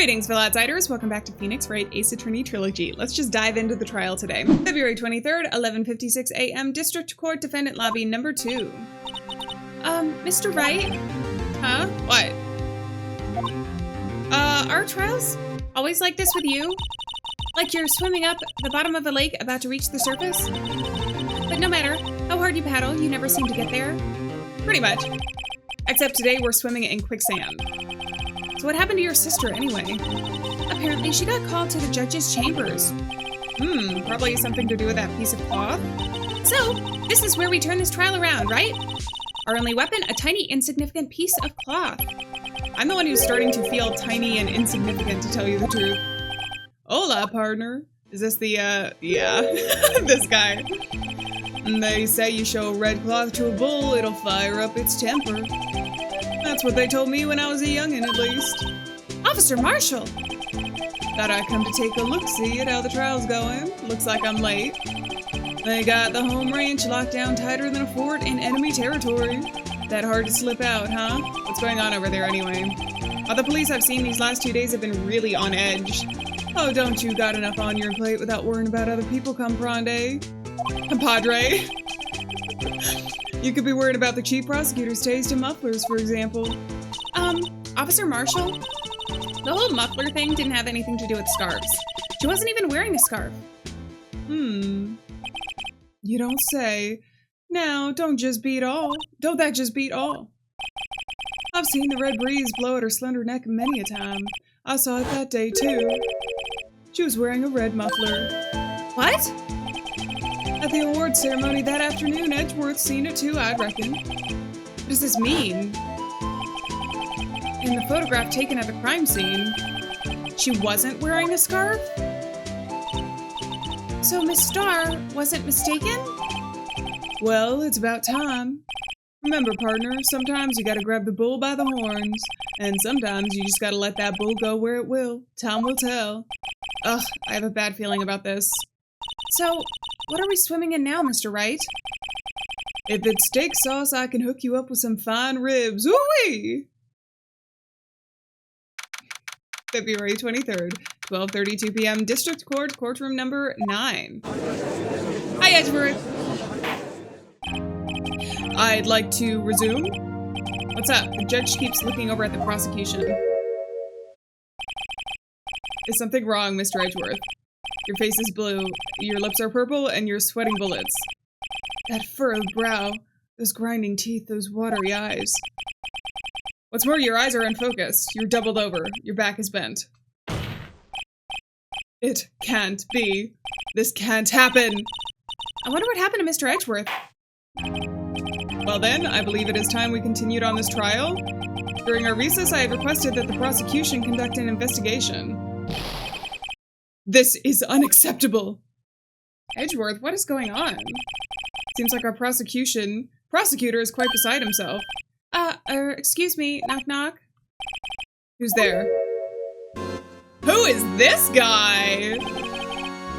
Greetings, fellow outsiders. Welcome back to Phoenix Wright AceAttorney Trilogy. Let's just dive into the trial today. February 23rd, 11:56 a.m. District Court Defendant Lobby number 2. Mr. Wright? Huh? What? Are trials always like this with you? Like you're swimming up the bottom of a lake about to reach the surface? But no matter how hard you paddle, you never seem to get there? Pretty much. Except today we're swimming in quicksand. So what happened to your sister anyway? Apparently she got called to the judge's chambers. Probably something to do with that piece of cloth. So, this is where we turn this trial around, right? Our only weapon, a tiny, insignificant piece of cloth. I'm the one who's starting to feel tiny and insignificant, to tell you the truth. Hola, partner. Is this the, yeah, this guy. They say you show a red cloth to a bull, it'll fire up its temper. That's what they told me when I was a youngin', at least. Officer Marshall! Thought I'd come to take a look-see at how the trial's going. Looks like I'm late. They got the home range locked down tighter than a fort in enemy territory. That hard to slip out, huh? What's going on over there anyway? All the police I've seen these last 2 days have been really on edge. Oh, don't you got enough on your plate without worrying about other people come Grande? Compadre? You could be worried about the chief prosecutor's taste in mufflers, for example. Officer Marshall? The whole muffler thing didn't have anything to do with scarves. She wasn't even wearing a scarf. You don't say. Now, don't that just beat all? I've seen the red breeze blow at her slender neck many a time. I saw it that day, too. She was wearing a red muffler. What? At the awards ceremony that afternoon, Edgeworth seen it too, I'd reckon. What does this mean? In the photograph taken at the crime scene, she wasn't wearing a scarf? So Miss Starr wasn't mistaken? Well, it's about time. Remember, partner, sometimes you gotta grab the bull by the horns, and sometimes you just gotta let that bull go where it will. Time will tell. Ugh, I have a bad feeling about this. So, what are we swimming in now, Mr. Wright? If it's steak sauce, I can hook you up with some fine ribs. Ooh-wee! February 23rd, 12:32 p.m. District Court, courtroom number 9. Hi, Edgeworth. I'd like to resume. What's up? The judge keeps looking over at the prosecution. Is something wrong, Mr. Edgeworth? Your face is blue, your lips are purple, and you're sweating bullets. That furrowed brow, those grinding teeth, those watery eyes. What's more, your eyes are unfocused. You're doubled over. Your back is bent. It can't be. This can't happen. I wonder what happened to Mr. Edgeworth. Well then, I believe it is time we continued on this trial. During our recess, I had requested that the prosecution conduct an investigation. This is unacceptable. Edgeworth, what is going on? Seems like our prosecutor is quite beside himself. Excuse me, knock knock. Who's there? Who is this guy?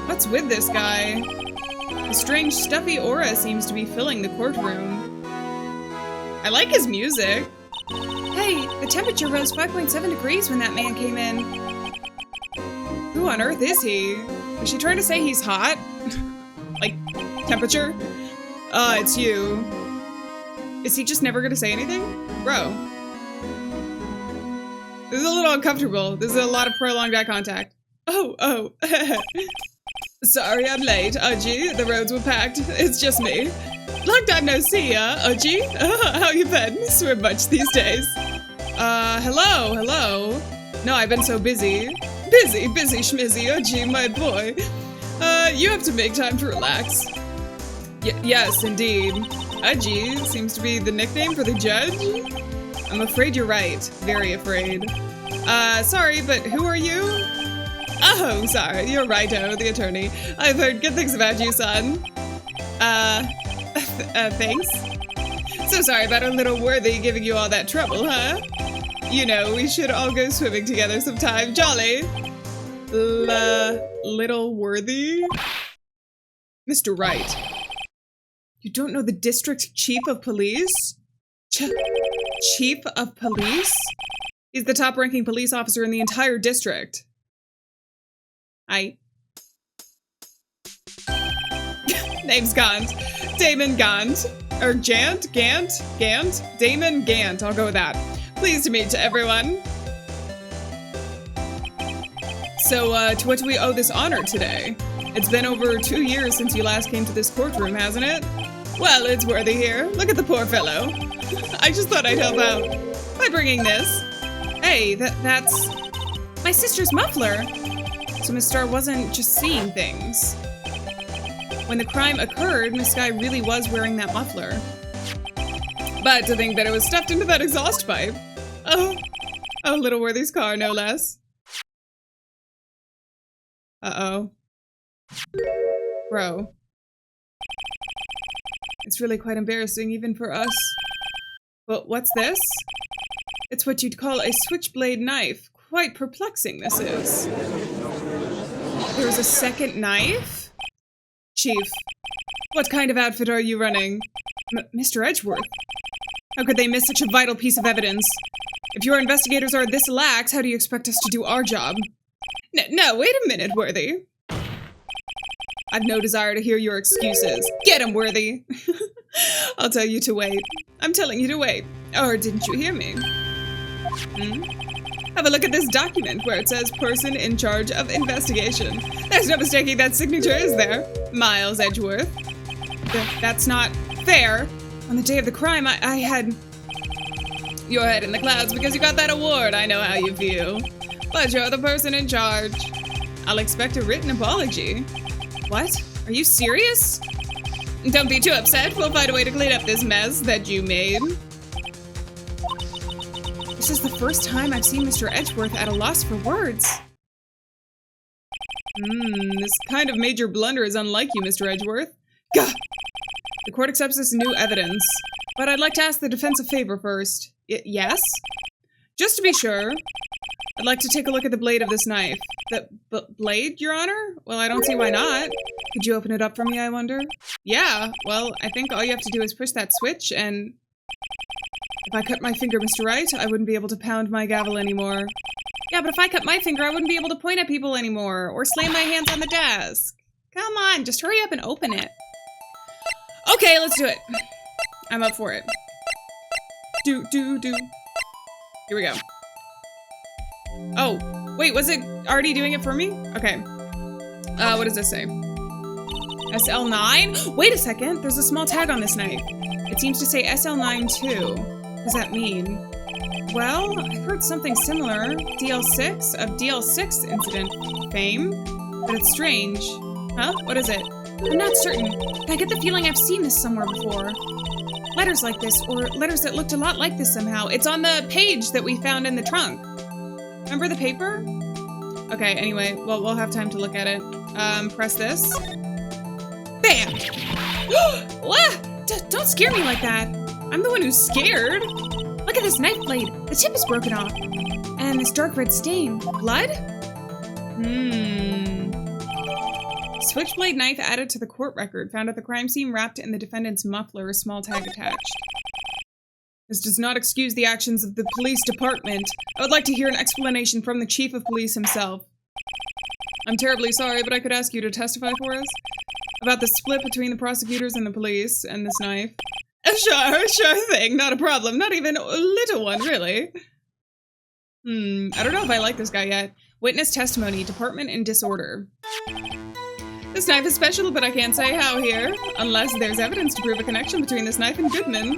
What's with this guy? A strange stuffy aura seems to be filling the courtroom. I like his music. Hey, the temperature rose 5.7 degrees when that man came in. Who on earth is he? Is she trying to say he's hot? Like, temperature? It's you. Is he just never gonna say anything? Bro. This is a little uncomfortable. This is a lot of prolonged eye contact. Oh. Sorry I'm late, Udgy. The roads were packed. It's just me. Long time no see ya, Udgy. How you been? Swim much these days? Hello. No, I've been so busy. Busy schmizzy, Udgy, my boy. You have to make time to relax. Yes, indeed. Udgy seems to be the nickname for the judge? I'm afraid you're right. Very afraid. Sorry, but who are you? Oh, sorry. You're righto, the attorney. I've heard good things about you, son. Thanks. So sorry about a little worthy giving you all that trouble, huh? You know, we should all go swimming together sometime. Jolly. Little worthy? Mr. Wright. You don't know the district chief of police? Chief of police? He's the top-ranking police officer in the entire district. Name's Gant. Damon Gant. Or Gant? Damon Gant. I'll go with that. Pleased to meet everyone. So, to what do we owe this honor today? It's been over 2 years since you last came to this courtroom, hasn't it? Well, it's worthy here. Look at the poor fellow. I just thought I'd help out by bringing this. Hey, that's my sister's muffler. So Miss Starr wasn't just seeing things. When the crime occurred, Miss Guy really was wearing that muffler. But to think that it was stuffed into that exhaust pipe. Oh, little Worthy's car, no less. Uh-oh. Bro. It's really quite embarrassing, even for us. Well, what's this? It's what you'd call a switchblade knife. Quite perplexing, this is. There was a second knife? Chief, what kind of outfit are you running? Mr. Edgeworth? How could they miss such a vital piece of evidence? If your investigators are this lax, how do you expect us to do our job? No, wait a minute, Worthy. I've no desire to hear your excuses. Get him, Worthy! I'll tell you to wait. I'm telling you to wait. Or didn't you hear me? Have a look at this document where it says person in charge of investigation. There's no mistaking that signature, is there? Miles Edgeworth. That's not fair. On the day of the crime, I had your head in the clouds because you got that award. I know how you feel. But you're the person in charge. I'll expect a written apology. What? Are you serious? Don't be too upset. We'll find a way to clean up this mess that you made. This is the first time I've seen Mr. Edgeworth at a loss for words. This kind of major blunder is unlike you, Mr. Edgeworth. Gah! The court accepts this new evidence, but I'd like to ask the defense a favor first. Yes? Just to be sure, I'd like to take a look at the blade of this knife. The blade, Your Honor? Well, I don't see why not. Could you open it up for me, I wonder? Yeah, well, I think all you have to do is push that switch and... If I cut my finger, Mr. Wright, I wouldn't be able to pound my gavel anymore. Yeah, but if I cut my finger, I wouldn't be able to point at people anymore, or slam my hands on the desk. Come on, just hurry up and open it. Okay, let's do it. I'm up for it. Do. Here we go. Oh, wait, was it already doing it for me? Okay. What does this say? SL9? Wait a second, there's a small tag on this knife. It seems to say SL9 too. What does that mean? Well, I've heard something similar. DL6 of DL6 incident fame, but it's strange. Huh? What is it? I'm not certain, but I get the feeling I've seen this somewhere before. Letters like this, or letters that looked a lot like this somehow. It's on the page that we found in the trunk. Remember the paper? Okay, anyway, well, we'll have time to look at it. Press this. Bam! What? Don't scare me like that. I'm the one who's scared. Look at this knife blade. The tip is broken off. And this dark red stain. Blood? Switchblade knife added to the court record. Found at the crime scene wrapped in the defendant's muffler. A small tag attached. This does not excuse the actions of the police department. I would like to hear an explanation from the chief of police himself. I'm terribly sorry, but I could ask you to testify for us about the split between the prosecutors and the police and this knife. Sure thing, not a problem. Not even a little one, really. I don't know if I like this guy yet. Witness testimony, department in disorder. This knife is special, but I can't say how here, unless there's evidence to prove a connection between this knife and Goodman.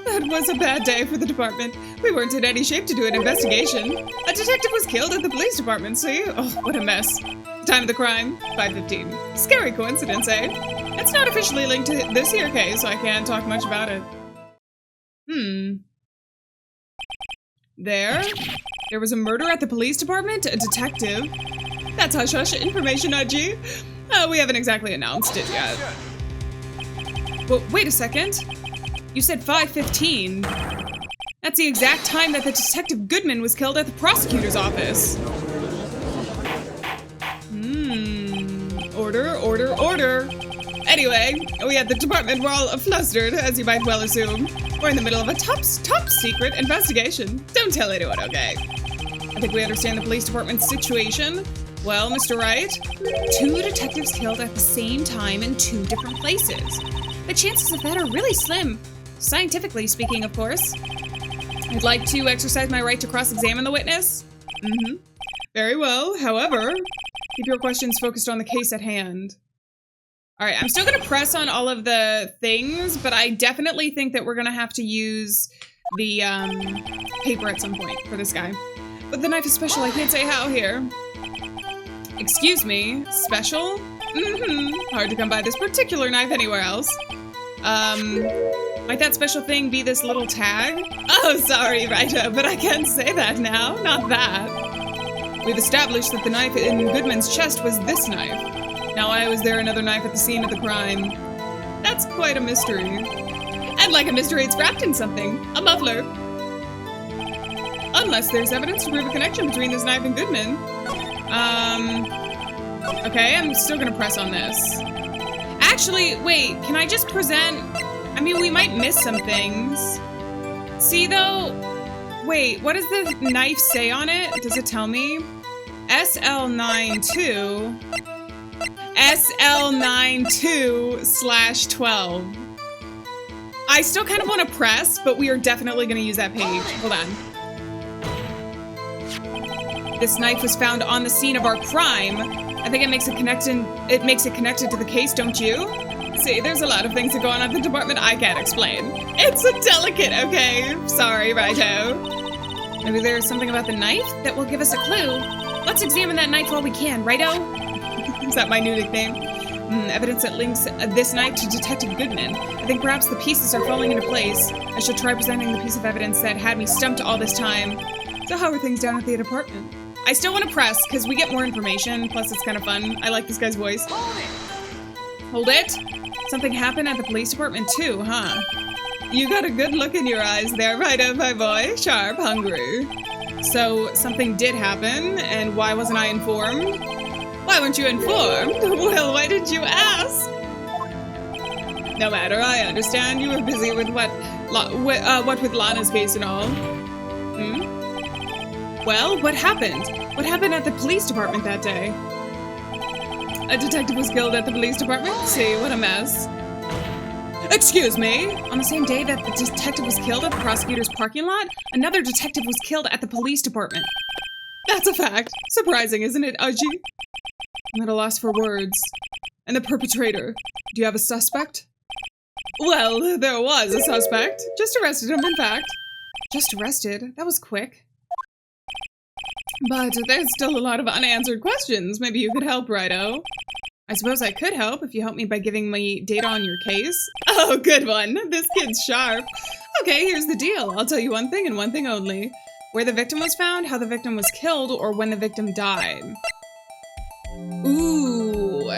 That was a bad day for the department. We weren't in any shape to do an investigation. A detective was killed at the police department, see? Oh, what a mess. Time of the crime, 5:15. Scary coincidence, eh? It's not officially linked to this here case, so I can't talk much about it. There was a murder at the police department? A detective? That's hush-hush information, IG. We haven't exactly announced it yet. Well, wait a second. You said 5:15. That's the exact time that the Detective Goodman was killed at the prosecutor's office. Order. Anyway, we at the department were all flustered, as you might well assume. We're in the middle of a top secret investigation. Don't tell anyone, okay? I think we understand the police department's situation. Well, Mr. Wright, 2 detectives killed at the same time in 2 different places. The chances of that are really slim. Scientifically speaking, of course. I'd like to exercise my right to cross-examine the witness. Very well. However, keep your questions focused on the case at hand. All right, I'm still going to press on all of the things, but I definitely think that we're going to have to use the paper at some point for this guy. But the knife is special. I can't say how here. Excuse me, special? Hard to come by this particular knife anywhere else. Might that special thing be this little tag? Oh, sorry, Righto, but I can't say that now. Not that. We've established that the knife in Goodman's chest was this knife. Now, why was there another knife at the scene of the crime? That's quite a mystery. And like a mystery, it's wrapped in something. A muffler. Unless there's evidence to prove a connection between this knife and Goodman. Okay, I'm still gonna press on this. Actually, wait, can I just present? I mean, we might miss some things. See, though, wait, what does the knife say on it? Does it tell me? SL92. SL92/12. I still kind of want to press, but we are definitely going to use that page. Hold on. This knife was found on the scene of our crime. I think it makes it connected to the case, don't you? See, there's a lot of things that go on at the department I can't explain. It's a delicate, okay? Sorry, Righto. Maybe there's something about the knife that will give us a clue. Let's examine that knife while we can, Righto? Is that my new nickname? Evidence that links this knife to Detective Goodman. I think perhaps the pieces are falling into place. I should try presenting the piece of evidence that had me stumped all this time. So how are things down at the department? I still want to press, because we get more information, plus it's kind of fun. I like this guy's voice. Hold it! Something happened at the police department too, huh? You got a good look in your eyes there, Righto, my boy. Sharp, hungry. So, something did happen, and why wasn't I informed? Why weren't you informed? Well, why didn't you ask? No matter, I understand you were busy with what with Lana's case and all. Well, what happened? What happened at the police department that day? A detective was killed at the police department? See, what a mess. Excuse me? On the same day that the detective was killed at the prosecutor's parking lot, another detective was killed at the police department. That's a fact. Surprising, isn't it, Aji? I'm at a loss for words. And the perpetrator, do you have a suspect? Well, there was a suspect. Just arrested him, in fact. Just arrested? That was quick. But there's still a lot of unanswered questions. Maybe you could help, Righto. I suppose I could help if you help me by giving me data on your case. Oh, good one. This kid's sharp. Okay, here's the deal. I'll tell you one thing and one thing only. Where the victim was found, how the victim was killed, or when the victim died. Ooh.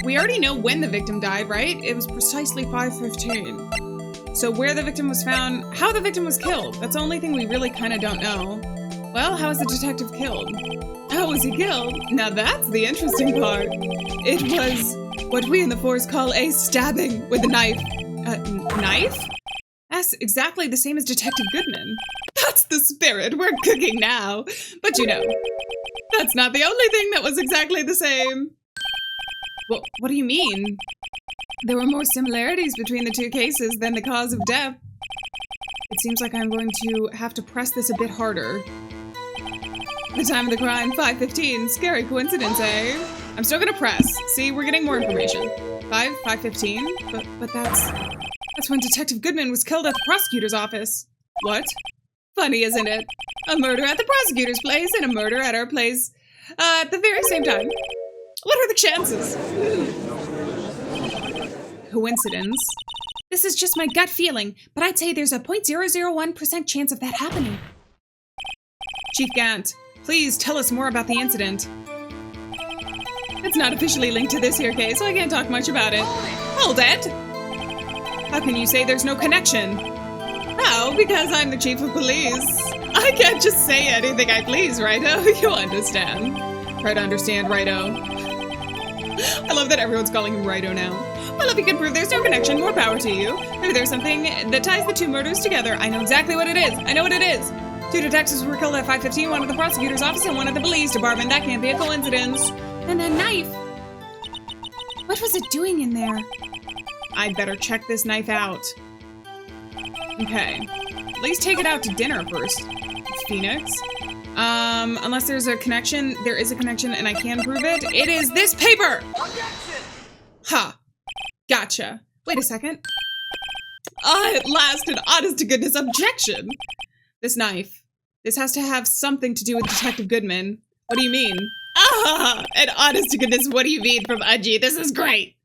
We already know when the victim died, right? It was precisely 5:15. So where the victim was found, how the victim was killed. That's the only thing we really kind of don't know. Well, how was the detective killed? How was he killed? Now that's the interesting part. It was what we in the force call a stabbing with a knife. Knife? That's exactly the same as Detective Goodman. That's the spirit. We're cooking now. But you know, that's not the only thing that was exactly the same. Well, what do you mean? There were more similarities between the two cases than the cause of death. It seems like I'm going to have to press this a bit harder. The time of the crime, 5:15. Scary coincidence, eh? I'm still gonna press. See, we're getting more information. 5:15? But that's when Detective Goodman was killed at the prosecutor's office. What? Funny, isn't it? A murder at the prosecutor's place and a murder at our place at the very same time. What are the chances? Coincidence? This is just my gut feeling, but I'd say there's a 0.001% chance of that happening. Chief Gant, please tell us more about the incident. It's not officially linked to this here case, so I can't talk much about it. Hold it! How can you say there's no connection? Oh, because I'm the chief of police. I can't just say anything I please, Righto. You understand. Try to understand, Righto. I love that everyone's calling him Righto now. Well, if you can prove there's no connection, more power to you. Maybe there's something that ties the two murders together. I know exactly what it is. I know what it is. 2 detectives were killed at 5:15, one at the prosecutor's office and one at the police department. That can't be a coincidence. And that knife. What was it doing in there? I'd better check this knife out. Okay. At least take it out to dinner first, Phoenix. Unless there's a connection. There is a connection and I can prove it. It is this paper! Objection! Ha. Gotcha. Wait a second. Ah, at last, an honest to goodness objection. This knife. This has to have something to do with Detective Goodman. What do you mean? Ah, and honest to goodness, what do you mean from Udgy? This is great.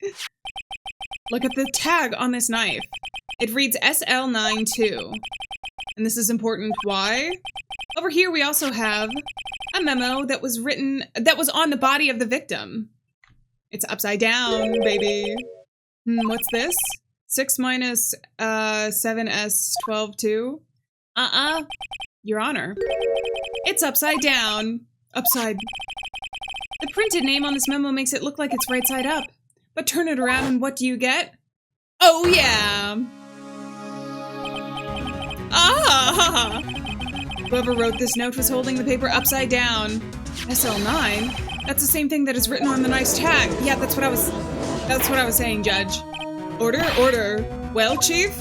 Look at the tag on this knife. It reads SL92. And this is important. Why? Over here, we also have a memo that was on the body of the victim. It's upside down, baby. What's this? 6 minus 7s 12 2. Your Honor. It's upside down. Upside. The printed name on this memo makes it look like it's right side up. But turn it around and what do you get? Oh yeah! Ah! Whoever wrote this note was holding the paper upside down. SL9? That's the same thing that is written on the knife's tag. Yeah, that's what I was saying, Judge. Order, order. Well, Chief?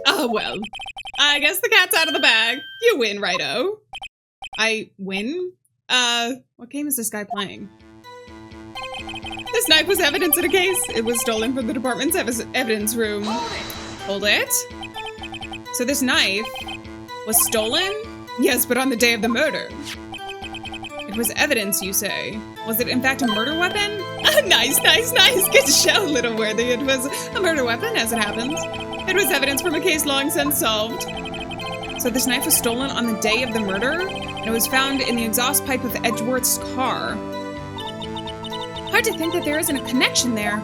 Oh, well. I guess the cat's out of the bag. You win, righto. I win? What game is this guy playing? This knife was evidence in a case. It was stolen from the department's evidence room. Hold it? So this knife was stolen? Yes, but on the day of the murder. It was evidence, you say. Was it in fact a murder weapon? Nice, nice, nice. Good show, little worthy. It was a murder weapon, as it happens. It was evidence from a case long since solved. So this knife was stolen on the day of the murder, and it was found in the exhaust pipe of Edgeworth's car. Hard to think that there isn't a connection there.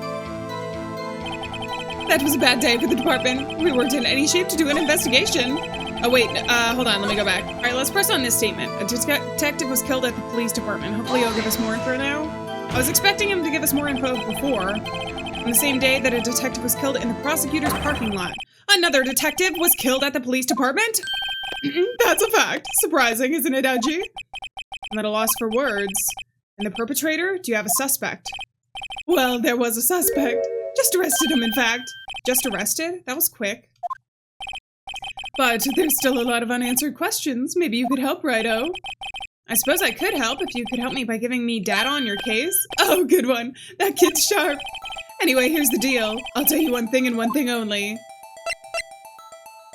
That was a bad day for the department. We weren't in any shape to do an investigation. Oh wait, hold on, let me go back. All right, let's press on this statement. A detective was killed at the police department. Hopefully he'll give us more info now. I was expecting him to give us more info before. On the same day that a detective was killed in the prosecutor's parking lot. Another detective was killed at the police department? That's a fact. Surprising, isn't it, Edgy? I'm at a loss for words. And the perpetrator? Do you have a suspect? Well, there was a suspect. Just arrested him, in fact. Just arrested? That was quick. But there's still a lot of unanswered questions. Maybe you could help, righto. I suppose I could help if you could help me by giving me data on your case. Oh, good one. That kid's sharp. Anyway, here's the deal. I'll tell you one thing and one thing only.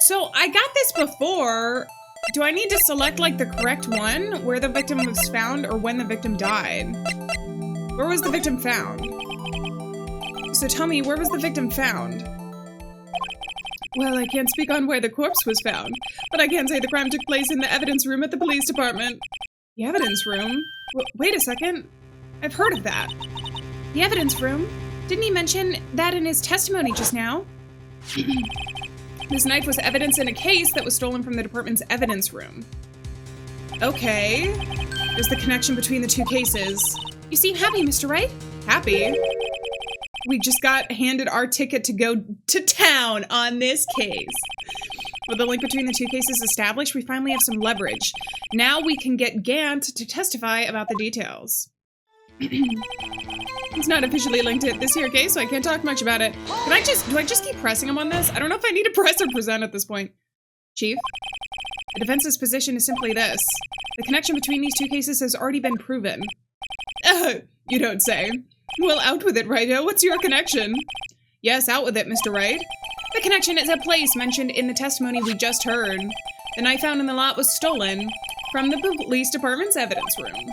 So I got this before. Do I need to select like the correct one? Where the victim was found or when the victim died? Where was the victim found? So tell me, where was the victim found? Well, I can't speak on where the corpse was found, but I can say the crime took place in the evidence room at the police department. The evidence room? Wait a second. I've heard of that. The evidence room? Didn't he mention that in his testimony just now? This knife was evidence in a case that was stolen from the department's evidence room. Okay. There's the connection between the two cases. You seem happy, Mr. Wright? Happy? We just got handed our ticket to go to town on this case. With the link between the two cases established, we finally have some leverage. Now we can get Gant to testify about the details. It's not officially linked to this here case, so I can't talk much about it. Do I just keep pressing him on this? I don't know if I need to press or present at this point. Chief? The defense's position is simply this. The connection between these two cases has already been proven. You don't say. Well, out with it, righto. What's your connection? Yes, out with it, Mr. Wright. The connection is a place mentioned in the testimony we just heard. The knife found in the lot was stolen from the police department's evidence room.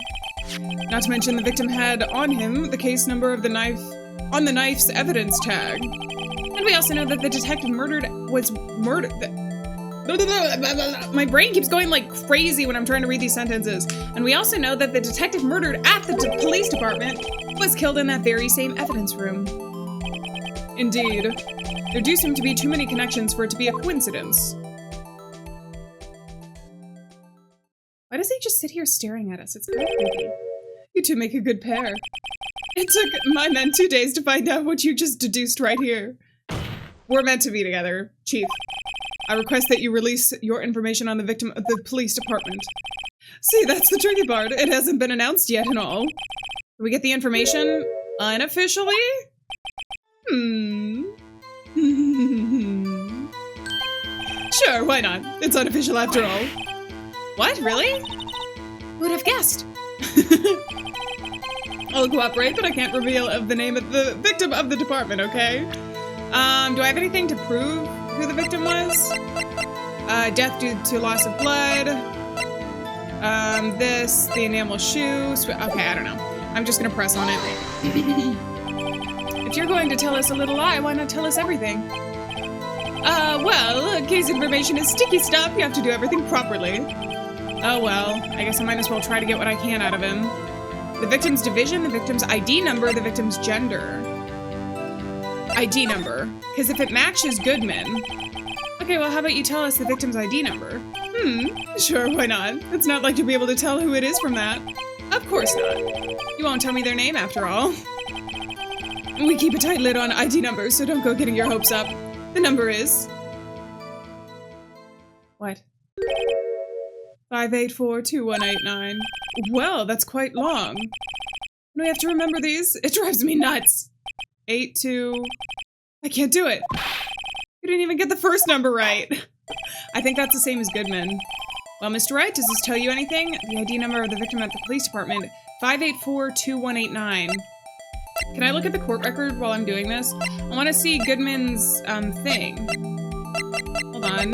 Not to mention the victim had on him the case number of the knife on the knife's evidence tag. And we also know that the detective was murdered. My brain keeps going like crazy when I'm trying to read these sentences. And we also know that the detective murdered at the police department was killed in that very same evidence room. Indeed. There do seem to be too many connections for it to be a coincidence. Why does he just sit here staring at us? It's kind of creepy. You two make a good pair. It took my men 2 days to find out what you just deduced right here. We're meant to be together, Chief. I request that you release your information on the victim of the police department. See, that's the tricky part. It hasn't been announced yet and all. Do we get the information unofficially? Sure, why not? It's unofficial after all. What, really? Who would have guessed? I'll cooperate, but I can't reveal the name of the victim of the department, okay? Do I have anything to prove who the victim was? Death due to loss of blood. The enamel shoe. Okay, I don't know. I'm just gonna press on it. If you're going to tell us a little lie, why not tell us everything? Well, case information is sticky stuff. You have to do everything properly. Oh well, I guess I might as well try to get what I can out of him. The victim's division, the victim's ID number, the victim's gender. ID number. Because if it matches Goodman... Okay, well, how about you tell us the victim's ID number? Sure, why not? It's not like you'll be able to tell who it is from that. Of course not. You won't tell me their name after all. We keep a tight lid on ID numbers, so don't go getting your hopes up. The number is... What? 5842189. Well, that's quite long. Do I have to remember these? It drives me nuts. 82... I can't do it. You didn't even get the first number right. I think that's the same as Goodman. Well, Mr. Wright, does this tell you anything? The ID number of the victim at the police department, 5842189. Can I look at the court record while I'm doing this? I want to see Goodman's, thing. Hold on.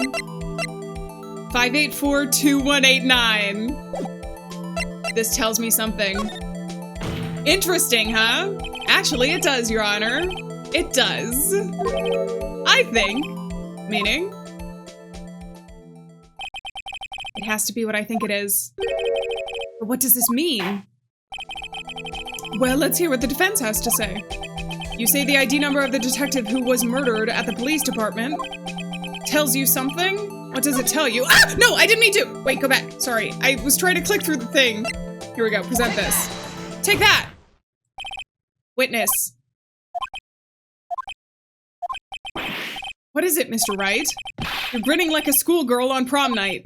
5842189. This tells me something. Interesting, huh? Actually, it does, Your Honor. It does. I think. Meaning? It has to be what I think it is. But what does this mean? Well, let's hear what the defense has to say. You say the ID number of the detective who was murdered at the police department tells you something? What does it tell you? Ah! No, I didn't mean to! Wait, go back. Sorry. I was trying to click through the thing. Here we go. Present this. Take that! Witness. What is it, Mr. Wright? You're grinning like a schoolgirl on prom night.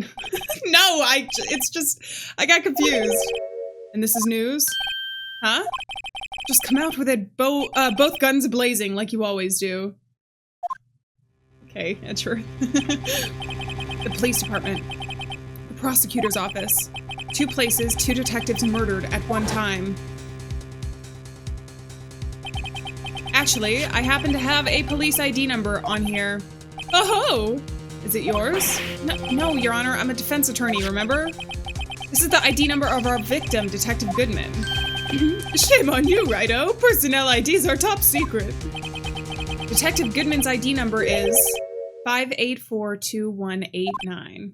No, it's just, I got confused. And this is news? Huh? Just come out with it both guns blazing like you always do. Okay, that's true. The police department. The prosecutor's office. 2 places, 2 detectives murdered at one time. Actually, I happen to have a police ID number on here. Oh-ho! Is it yours? No, Your Honor, I'm a defense attorney, remember? This is the ID number of our victim, Detective Goodman. Shame on you, Righto. Personnel IDs are top secret. Detective Goodman's ID number is 5842189.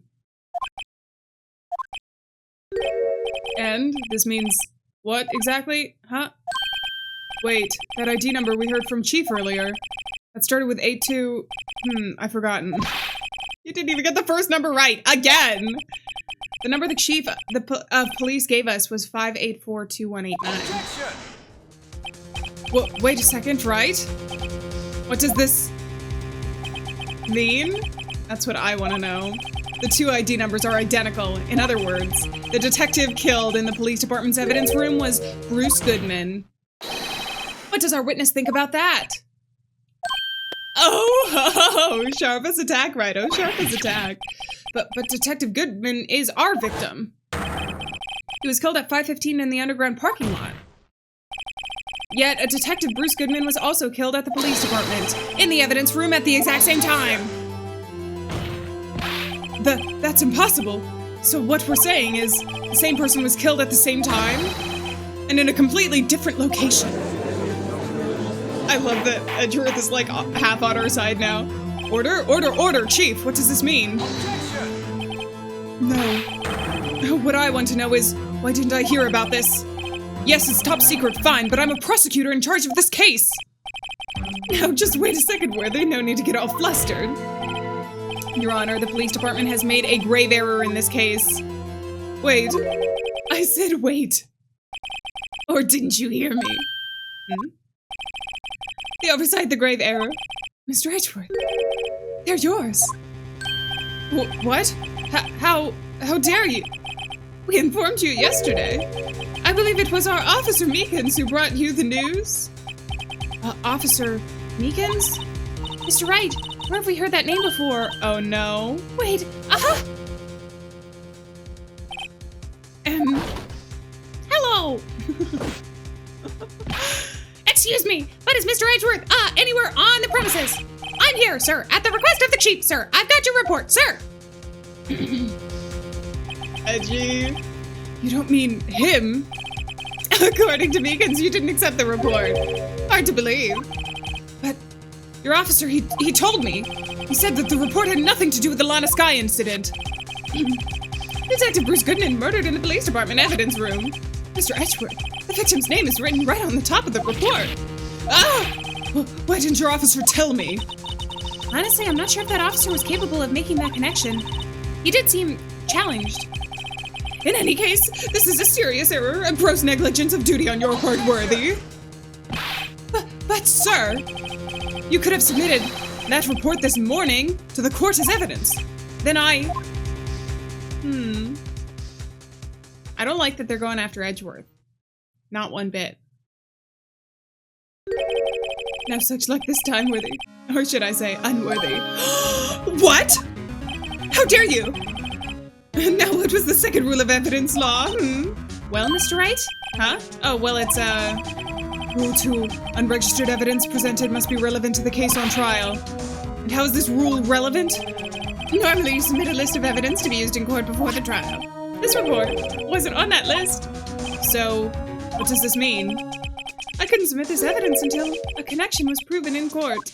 And this means what exactly? Huh? Wait, that ID number we heard from Chief earlier. That started with 82... I've forgotten. You didn't even get the first number right! Again! The number the Chief police gave us was 5842189. Well, wait a second, right? What does this mean? That's what I want to know. The 2 ID numbers are identical. In other words, the detective killed in the police department's evidence room was Bruce Goodman. What does our witness think about that? Oh, sharp as attack, Righto, sharp as attack. But Detective Goodman is our victim. He was killed at 5:15 in the underground parking lot. Yet, a Detective Bruce Goodman was also killed at the police department, in the evidence room at the exact same time. That's impossible. So what we're saying is, the same person was killed at the same time, and in a completely different location. I love that EDGEWORTH is like half on our side now. Order, order, order, Chief, what does this mean? No. What I want to know is, why didn't I hear about this? Yes, it's top secret, fine, but I'm a prosecutor in charge of this case. Now, just wait a second, Worthy, no need to get all flustered. Your Honor, the police department has made a grave error in this case. Wait. I said wait. Or didn't you hear me? The oversight, the grave error. Mr. Edgeworth, they're yours. What? How dare you? We informed you yesterday. I believe it was our Officer Meekins who brought you the news. Officer Meekins? Mr. Wright, where have we heard that name before? Oh no. Wait, aha! Hello! Excuse me, but is Mr. Edgeworth, anywhere on the premises? I'm here, sir, at the request of the chief, sir. I've got your report, sir. Edgy. You don't mean him? According to Meekins, you didn't accept the report. Hard to believe. But your officer, he told me. He said that the report had nothing to do with the Lana Sky incident. Detective Bruce Goodman murdered in the police department evidence room. Mr. Edgeworth, the victim's name is written right on the top of the report. Why didn't your officer tell me? Honestly, I'm not sure if that officer was capable of making that connection. He did seem challenged. In any case, this is a serious error and gross negligence of duty on your part, Worthy. But sir, you could have submitted that report this morning to the court as evidence. Then I don't like that they're going after Edgeworth. Not one bit. No such luck this time, Worthy. Or should I say, unworthy. What? How dare you? Now what was the second rule of evidence law? Well, Mr. Wright? Huh? Oh, well, it's, Rule 2. Unregistered evidence presented must be relevant to the case on trial. And how is this rule relevant? Normally, you submit a list of evidence to be used in court before the trial. This report wasn't on that list. So, what does this mean? I couldn't submit this evidence until a connection was proven in court.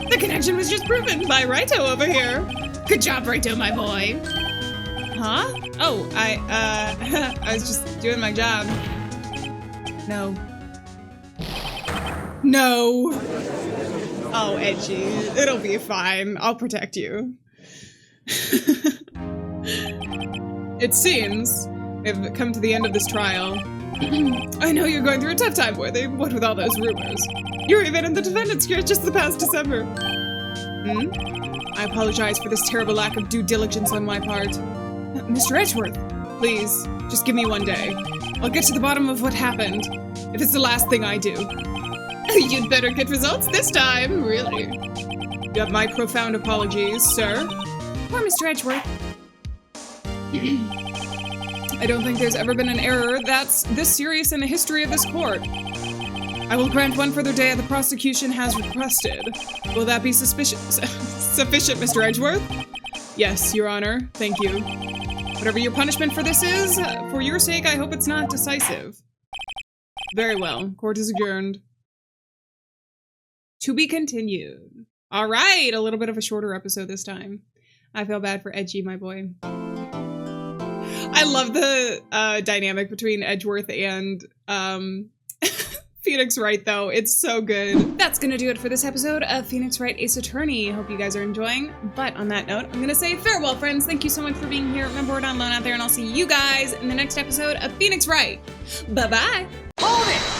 The connection was just proven by Righto over here. Good job, Righto, my boy. Huh? Oh, I was just doing my job. No. No. Oh, Edgy. It'll be fine. I'll protect you. It seems we've come to the end of this trial. I know you're going through a tough time, Worthy, what with all those rumors. You were even in the defendant's chair just the past December. I apologize for this terrible lack of due diligence on my part. Mr. Edgeworth, please, just give me one day. I'll get to the bottom of what happened, if it's the last thing I do. You'd better get results this time, really. You have my profound apologies, sir. Poor Mr. Edgeworth. I don't think there's ever been an error that's this serious in the history of this court. I will grant one further day the prosecution has requested. Will that be sufficient, Mr. Edgeworth? Yes, Your Honor. Thank you. Whatever your punishment for this is, for your sake, I hope it's not decisive. Very well. Court is adjourned. To be continued. All right, a little bit of a shorter episode this time. I feel bad for Edgy, my boy. I love the dynamic between Edgeworth and Phoenix Wright, though. It's so good. That's gonna do it for this episode of Phoenix Wright AceAttorney. Hope you guys are enjoying. But on that note, I'm gonna say farewell, friends. Thank you so much for being here. Remember, we're not alone out there, and I'll see you guys in the next episode of Phoenix Wright. Bye-bye. Hold it!